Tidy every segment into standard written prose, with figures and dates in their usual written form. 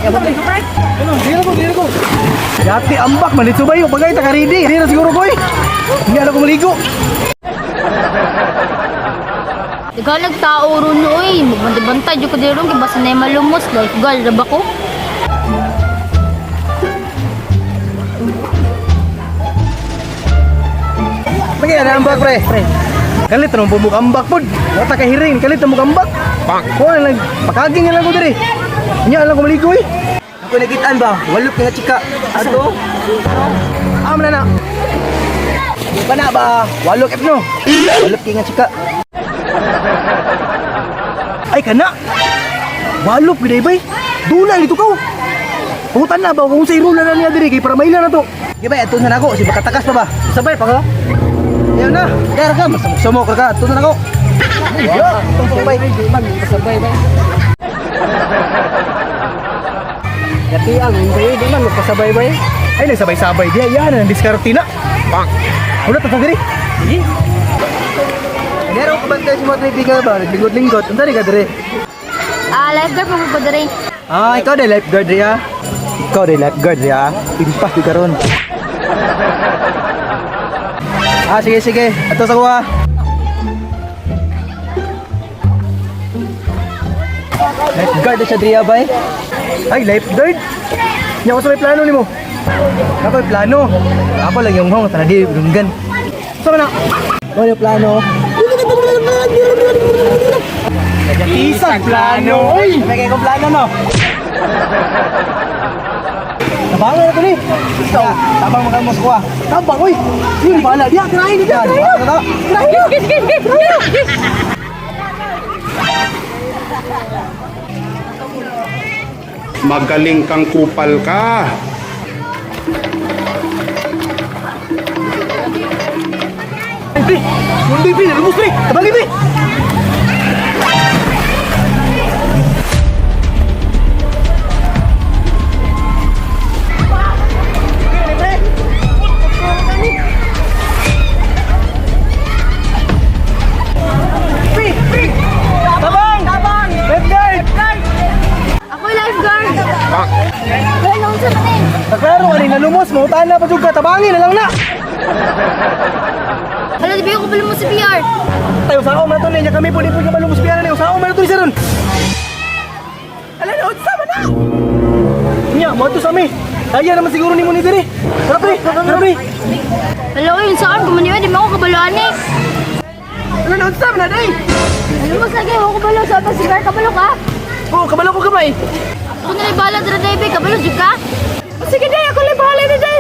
Ano, dito ko. Yati ambak man dito ba yung bagay takaridi. Hindi na siguro ko eh. Hindi na ako maligo. Tigalag tao ron oy, magbantay jud ko diro kay basta na malumos lifeguard ra ba ko? Lagi ada ambak pre. Kalit nang bumuk ambak pod. Wata ka hiring kalit mo ambak. Pak. Ko lang pakaging lang ko diri. Nya lang ko maligo eh. Ako nagitaan ba? Walop nga chika. Ato. Am na na. Bana ba? Walop no. Walop nga chika. Ay kana. Walop gid bay. Dulay dito ka. Putan na ba kung sa irula na niya diri kay para maila na to. Gibay ato na ako si makatakas pa ba? Sabay pa ka. Yan na. Kaya ka masumok ka. Ato na ako. Yo, sabay sabay bay. Yati ang hindi di man magpasabay bay. Ay nagsabay-sabay dia yan ang diskarte na. Bang. Ulit ta diri. Sige. Meron ko bantay si mga kaibigan ba? Linggot-linggot. Unta rin ka diri? Lifeguard mo ko diri. Ikaw na lifeguard riya. Ikaw na lifeguard riya. Pimpas di karon. Sige. Ato sa kuha. Lifeguard na siya driya bay. Ay, lifeguard? Hindi ako sa may plano ni mo. Ako may plano. Ako lang yung hong. Tara di, runggan. Sama na. Ano yung plano? Isang plano. Uy! May kayo plano no? Tabangan na ito ni. Tabang makalmos ko ah. Tabang, uy! Yun, bahala. Diya, tirahin. Magaling kang kupal ka. Hindi, lumus pre! Tabangin pre! Naklaro ka rin, nalumos mo, tahan na pa juga, tabangin na lang na! Hala, di ba yung kapal mo sa PR? Tayo sa ako man ito niya kami po, di po ka malumos piyanan niya, sa ako man ito niya ron! Ala na, sama na! Nya, mo ito sa amin! Kaya naman siguro ni mo ni diri! Tara pre! Hala, yun saan? Kumaniwa, di ba ako kabaluan eh? Ala na, sama na, day! Malumos lagi, ako kabalo. Saan ba sigar? Kabalo ka? Oo, kabalo ko kamay! Ako na bala dira day, kabalo jud ka? Sige day, ako lang bahala na day!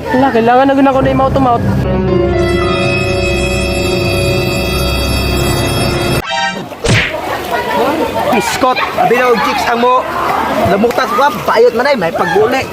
Wala, kailangan na guna ko na yung mouth to mouth. Biskot, abilaw chicks ang mo. Lamutas ko, bayot man ay, may pagguli.